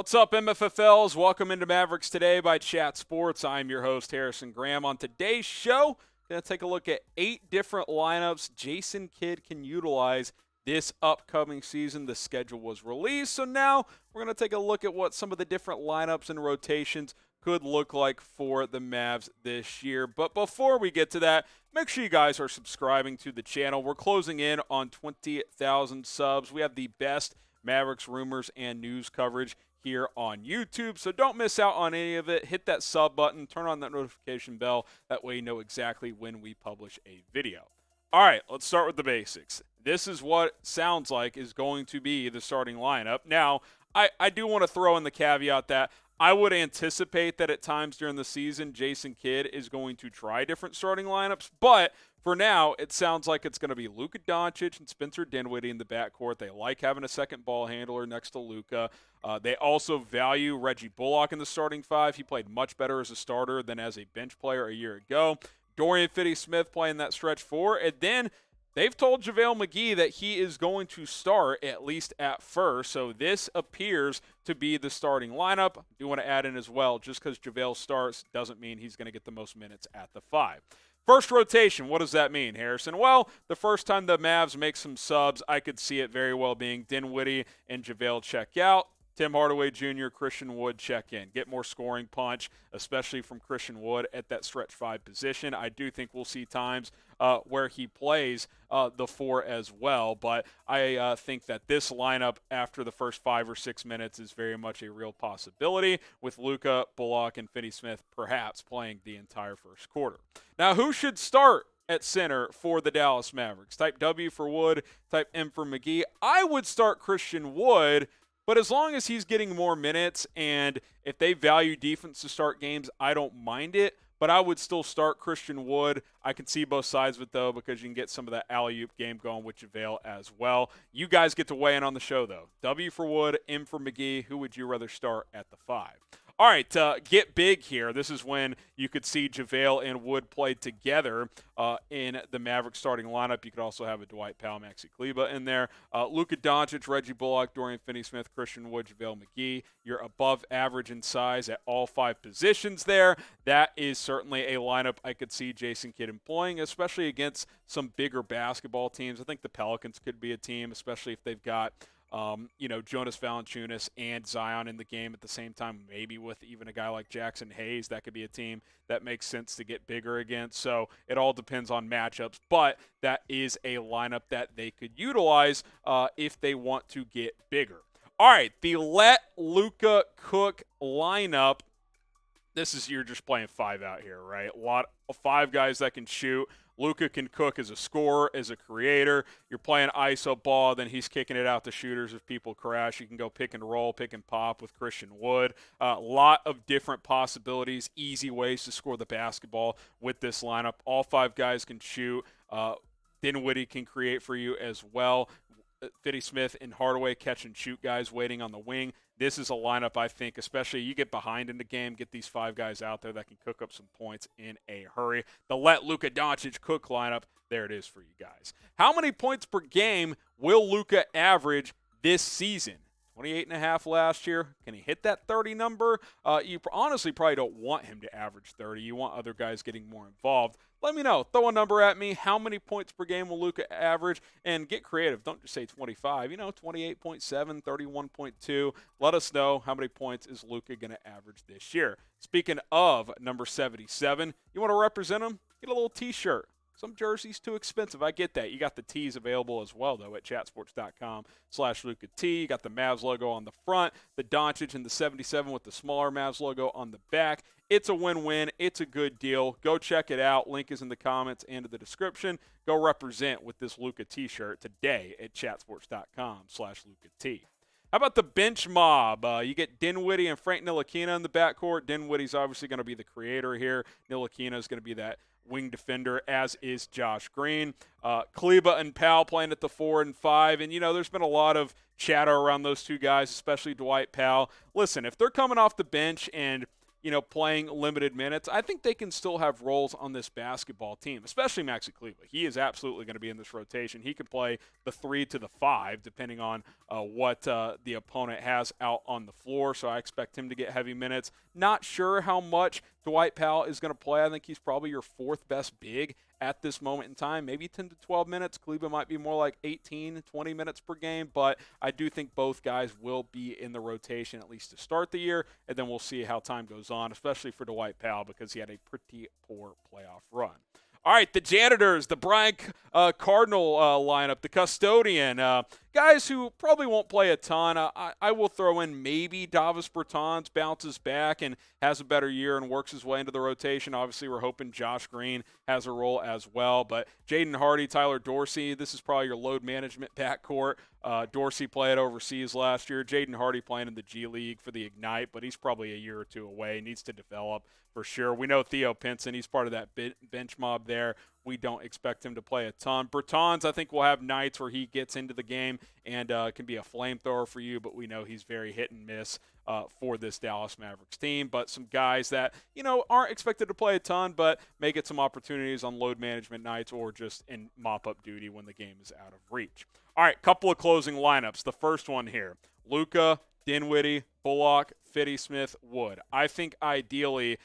What's up, MFFLs? Welcome into Mavericks Today by Chat Sports. I'm your host, Harrison Graham. On today's show, going to take a look at 8 different lineups Jason Kidd can utilize this upcoming season. The schedule was released, so now we're going to take a look at what some of the different lineups and rotations could look like for the Mavs this year. But before we get to that, make sure you guys are subscribing to the channel. We're closing in on 20,000 subs. We have the best Mavericks rumors and news coverage here on YouTube, so don't miss out on any of it. Hit that sub button, turn on that notification bell. That way you know exactly when we publish a video. All right, let's start with the basics. This is what sounds like is going to be the starting lineup. Now, I do want to throw in the caveat that I would anticipate that at times during the season, Jason Kidd is going to try different starting lineups, but for now, it sounds like it's going to be Luka Doncic and Spencer Dinwiddie in the backcourt. They like having a second ball handler next to Luka. They also value Reggie Bullock in the starting 5. He played much better as a starter than as a bench player a year ago. Dorian Finney-Smith playing that stretch 4. And then they've told Javale McGee that he is going to start at least at first. So this appears to be the starting lineup. I do want to add in as well, just because Javale starts doesn't mean he's going to get the most minutes at the 5. First rotation, what does that mean, Harrison? Well, the first time the Mavs make some subs, I could see it very well being Dinwiddie and Javale check out. Tim Hardaway Jr., Christian Wood check in. Get more scoring punch, especially from Christian Wood at that stretch 5 position. I do think we'll see times where he plays the 4 as well, but I think that this lineup after the first 5 or 6 minutes is very much a real possibility, with Luka, Bullock, and Finney-Smith perhaps playing the entire first quarter. Now, who should start at center for the Dallas Mavericks? Type W for Wood, type M for McGee. I would start Christian Wood, but as long as he's getting more minutes and if they value defense to start games, I don't mind it. But I would still start Christian Wood. I can see both sides of it, though, because you can get some of that alley-oop game going with JaVale as well. You guys get to weigh in on the show, though. W for Wood, M for McGee. Who would you rather start at the 5? All right, get big here. This is when you could see JaVale and Wood play together in the Mavericks starting lineup. You could also have a Dwight, Powell, Maxi, Kleber in there. Luka Doncic, Reggie Bullock, Dorian Finney-Smith, Christian Wood, JaVale McGee. You're above average in size at all 5 positions there. That is certainly a lineup I could see Jason Kidd employing, especially against some bigger basketball teams. I think the Pelicans could be a team, especially if they've got Jonas Valanciunas and Zion in the game at the same time, maybe with even a guy like Jackson Hayes. That could be a team that makes sense to get bigger against. So it all depends on matchups, but that is a lineup that they could utilize if they want to get bigger. All right, the let Luka Cook lineup. This is, you're just playing 5 out here, right? A lot of 5 guys that can shoot. Luka can cook as a scorer, as a creator. You're playing iso ball, then he's kicking it out to shooters if people crash. You can go pick and roll, pick and pop with Christian Wood. A lot of different possibilities, easy ways to score the basketball with this lineup. All 5 guys can shoot. Dinwiddie can create for you as well. Finney-Smith and Hardaway catch and shoot guys waiting on the wing. This is a lineup I think, especially you get behind in the game, get these 5 guys out there that can cook up some points in a hurry. The let Luka Doncic cook lineup, there it is for you guys. How many points per game will Luka average this season? 28.5 last year. Can he hit that 30 number? You honestly probably don't want him to average 30. You want other guys getting more involved. Let me know. Throw a number at me. How many points per game will Luka average? And get creative. Don't just say 25. 28.7, 31.2. Let us know how many points is Luka going to average this year. Speaking of number 77, you want to represent him? Get a little T-shirt. Some jerseys too expensive. I get that. You got the tees available as well, though, at chatsports.com/Luka T. You got the Mavs logo on the front, the Doncic and the 77 with the smaller Mavs logo on the back. It's a win-win. It's a good deal. Go check it out. Link is in the comments and in the description. Go represent with this Luka T-shirt today at chatsports.com/Luka T. How about the bench mob? You get Dinwiddie and Frank Ntilikina in the backcourt. Dinwiddie's obviously going to be the creator here. Ntilikina is going to be that wing defender, as is Josh Green. Kleber and Powell playing at the 4 and 5. And, there's been a lot of chatter around those two guys, especially Dwight Powell. Listen, if they're coming off the bench and playing limited minutes. I think they can still have roles on this basketball team, especially Maxi Kleber. He is absolutely going to be in this rotation. He can play the 3 to the 5, depending on what the opponent has out on the floor, so I expect him to get heavy minutes. Not sure how much Dwight Powell is going to play. I think he's probably your 4th best big at this moment in time, maybe 10 to 12 minutes. Kleber might be more like 18, 20 minutes per game, but I do think both guys will be in the rotation at least to start the year, and then we'll see how time goes on, especially for Dwight Powell because he had a pretty poor playoff run. All right, the Janitors, the Brian Cardinal lineup, the Custodian, guys who probably won't play a ton. I will throw in maybe Davis Bertans bounces back and has a better year and works his way into the rotation. Obviously, we're hoping Josh Green has a role as well. But Jaden Hardy, Tyler Dorsey, this is probably your load management backcourt. Dorsey played overseas last year. Jaden Hardy playing in the G League for the Ignite, but he's probably a year or two away. Needs to develop for sure. We know Theo Pinson. He's part of that bench mob there. We don't expect him to play a ton. Bertans, I think, will have nights where he gets into the game and can be a flamethrower for you, but we know he's very hit and miss for this Dallas Mavericks team. But some guys that, aren't expected to play a ton, but may get some opportunities on load management nights or just in mop-up duty when the game is out of reach. All right, couple of closing lineups. The first one here, Luka, Dinwiddie, Bullock, Finney-Smith, Wood. I think ideally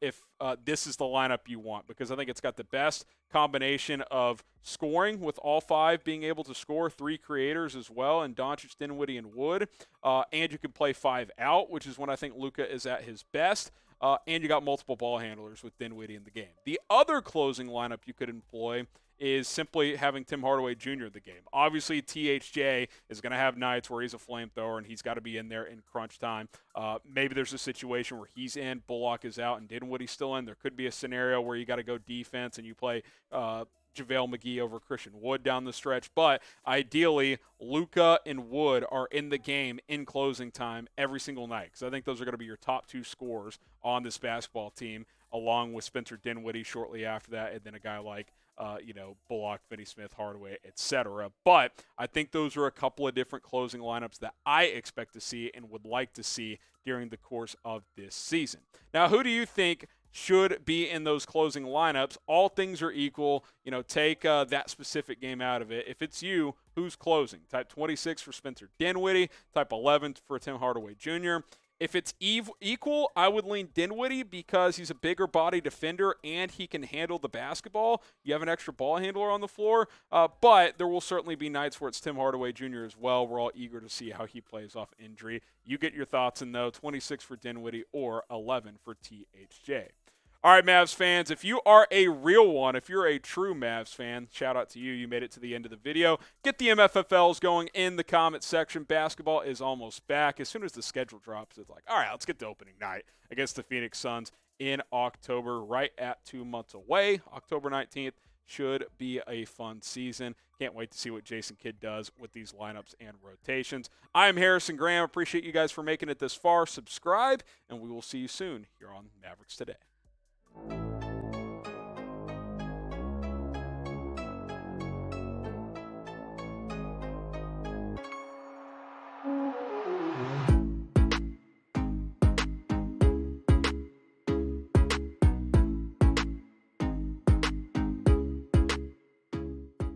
if this is the lineup you want, because I think it's got the best combination of scoring with all 5 being able to score, 3 creators as well, and Doncic, Dinwiddie, and Wood. And you can play 5 out, which is when I think Luka is at his best. And you got multiple ball handlers with Dinwiddie in the game. The other closing lineup you could employ is simply having Tim Hardaway Jr. in the game. Obviously, THJ is going to have nights where he's a flamethrower and he's got to be in there in crunch time. Maybe there's a situation where he's in, Bullock is out, and Dinwiddie's still in. There could be a scenario where you got to go defense and you play JaVale McGee over Christian Wood down the stretch. But ideally, Luka and Wood are in the game in closing time every single night, because I think those are going to be your top 2 scorers on this basketball team, along with Spencer Dinwiddie shortly after that, and then a guy like Bullock, Finney-Smith, Hardaway, etc. But I think those are a couple of different closing lineups that I expect to see and would like to see during the course of this season. Now, who do you think should be in those closing lineups? All things are equal. Take that specific game out of it. If it's you, who's closing? Type 26 for Spencer Dinwiddie, type 11 for Tim Hardaway Jr. If it's equal, I would lean Dinwiddie because he's a bigger body defender and he can handle the basketball. You have an extra ball handler on the floor, but there will certainly be nights where it's Tim Hardaway Jr. as well. We're all eager to see how he plays off injury. You get your thoughts in, though, 26 for Dinwiddie or 11 for THJ. All right, Mavs fans, if you are a real one, if you're a true Mavs fan, shout out to you. You made it to the end of the video. Get the MFFLs going in the comment section. Basketball is almost back. As soon as the schedule drops, it's like, all right, let's get to opening night against the Phoenix Suns in October, right at 2 months away. October 19th should be a fun season. Can't wait to see what Jason Kidd does with these lineups and rotations. I am Harrison Graham. Appreciate you guys for making it this far. Subscribe, and we will see you soon here on Mavericks Today.